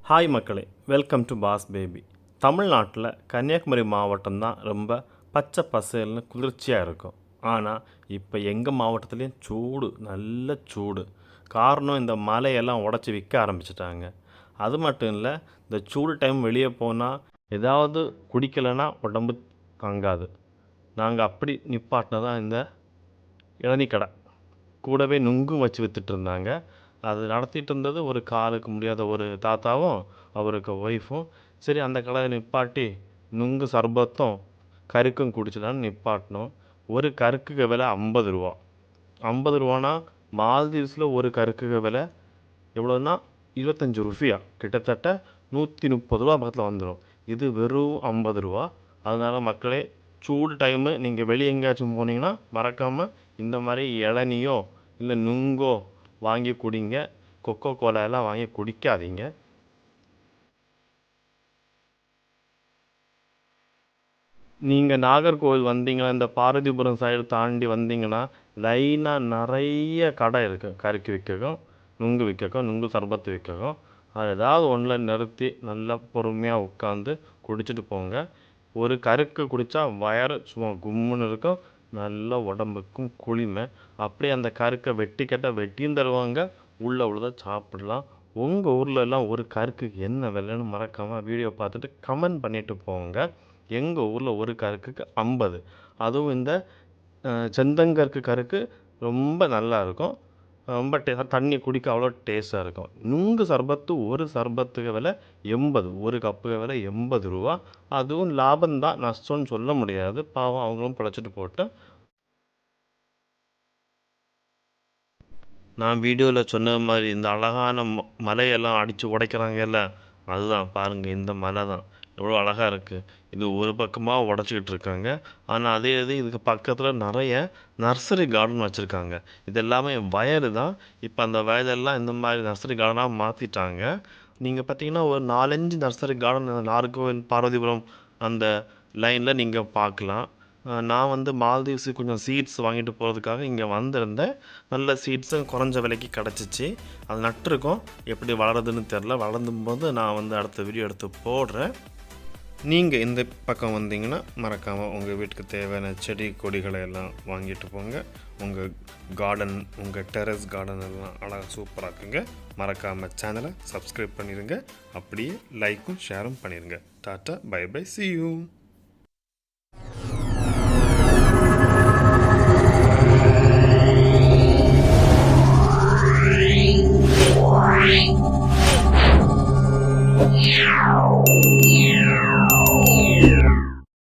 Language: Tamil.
ஹாய் மக்களே, வெல்கம் டு பாஸ் பேபி. தமிழ்நாட்டில் கன்னியாகுமரி மாவட்டம் தான் ரொம்ப பச்சை பசேல்னு குளிர்ச்சியாக இருக்கும். ஆனால் இப்போ எங்கள் மாவட்டத்துலேயும் சூடு, நல்ல சூடு. காரணம் இந்த மலையெல்லாம் உடச்சி விற்க ஆரம்பிச்சிட்டாங்க. அது மட்டும் இல்லை, இந்த சூடு டைம் வெளியே போனால் ஏதாவது குடிக்கலைன்னா உடம்பு தாங்காது. நாங்கள் அப்படி நிப்பாட்டினதான் இந்த இளநீ கடை. கூடவே நுங்கும் வச்சு விற்றுட்டு இருந்தாங்க. அது நடத்திட்டு இருந்தது ஒரு காலுக்கு முடியாத ஒரு தாத்தாவும் அவருக்கு ஒய்ஃபும். சரி, அந்த கடையை நிப்பாட்டி நுங்கு சர்பத்தும் கருக்கும் குடிச்சுதான்னு நிப்பாட்டினோம். ஒரு கருக்குக்கு விலை 50 ரூபா. 50 ரூபானா மால்தீவ்ஸில் ஒரு கருக்குக்கு விலை எவ்வளோன்னா 25 ரூபாயா, கிட்டத்தட்ட 130 ரூபா பக்கத்தில் வந்துடும். இது வெறும் 50 ரூபா. அதனால் மக்களே, சூடு டைமு நீங்கள் வெளியே எங்கேயாச்சும் போனீங்கன்னா மறக்காமல் இந்த மாதிரி இளநியோ இல்லை நுங்கோ வாங்கி குடிங்க. கொக்கோ கோலா எல்லாம் வாங்கி குடிக்காதீங்க. நீங்கள் நாகர்கோவில் வந்தீங்கன்னா, இந்த பாரதிபுரம் சைடு தாண்டி வந்தீங்கன்னா லைனாக நிறைய கடை இருக்குது. கறிக்கு விற்கவும், நுங்கு விற்கவும், நுங்கு சர்பத்து விற்கவும். அது ஏதாவது ஒன்றில் நிறுத்தி நல்லா பொறுமையாக உட்காந்து குடிச்சிட்டு போங்க. ஒரு கருக்கு குடித்தா வயறு சும்மா கும்முன்னு இருக்கும், நல்ல உடம்புக்கும் குளிமை. அப்படியே அந்த கருக்கை வெட்டியும் தருவாங்க, உள்ளதை சாப்பிடலாம். உங்கள் ஊர்லெலாம் ஒரு கருக்குக்கு என்ன விலைன்னு மறக்காமல் வீடியோ பார்த்துட்டு கமெண்ட் பண்ணிவிட்டு போங்க. எங்கள் ஊரில் ஒரு கருக்குக்கு 50. அதுவும் இந்த செந்தங்கருக்கு கருக்கு ரொம்ப நல்லா இருக்கும். ரொம்ப தண்ணி குடிக்க அவ்வளோ டேஸ்ட்டாக இருக்கும். நுங்கு சர்பத்து ஒரு சர்பத்துக்கு விலை 80, ஒரு கப்புக்கு விலை 80 ரூபா. அதுவும் லாபம்தான், நஷ்டம்னு சொல்ல முடியாது. பாவம், அவங்களும் பிழைச்சிட்டு போட்டு. நான் வீடியோவில் சொன்ன மாதிரி இந்த அழகான மலையெல்லாம் அடித்து உடைக்கிறாங்கல்ல, அதுதான் பாருங்கள், இந்த மலை தான் எவ்வளோ அழகாக இருக்குது. இது ஒரு பக்கமாக உடச்சிக்கிட்டு இருக்காங்க. ஆனால் அதே இதுக்கு பக்கத்தில் நிறைய நர்சரி கார்டன் வச்சுருக்காங்க. இது எல்லாமே வயல் தான். இப்போ அந்த வயலெல்லாம் இந்த மாதிரி நர்சரி கார்டனாக மாற்றிட்டாங்க. நீங்கள் பார்த்தீங்கன்னா ஒரு 4-5 நர்சரி கார்டன் நாகர்கோவில் பார்வதிபுரம் அந்த லைனில் நீங்கள் பார்க்கலாம். நான் வந்து மால்தீவ்ஸுக்கு கொஞ்சம் சீட்ஸ் வாங்கிட்டு போகிறதுக்காக இங்கே வந்திருந்தேன். நல்ல சீட்ஸும் குறைஞ்ச விலைக்கு கிடச்சிச்சு. அது நட்டுருக்கோம், எப்படி வளருதுன்னு தெரில. வளர்ந்தும்போது நான் வந்து அடுத்த வீடியோ எடுத்து போடுறேன். நீங்கள் இந்த பக்கம் வந்தீங்கன்னா மறக்காமல் உங்கள் வீட்டுக்கு தேவையான செடி கொடிகளை எல்லாம் வாங்கிட்டு போங்க. உங்கள் கார்டன், உங்கள் டெரஸ் கார்டன் எல்லாம் அழகாக சூப்பராக இருக்குங்க. மறக்காமல் சேனலை சப்ஸ்கிரைப் பண்ணிடுங்க. அப்படியே லைக்கும் ஷேரும் பண்ணிடுங்க. Tata, bye bye, see you. Yeah.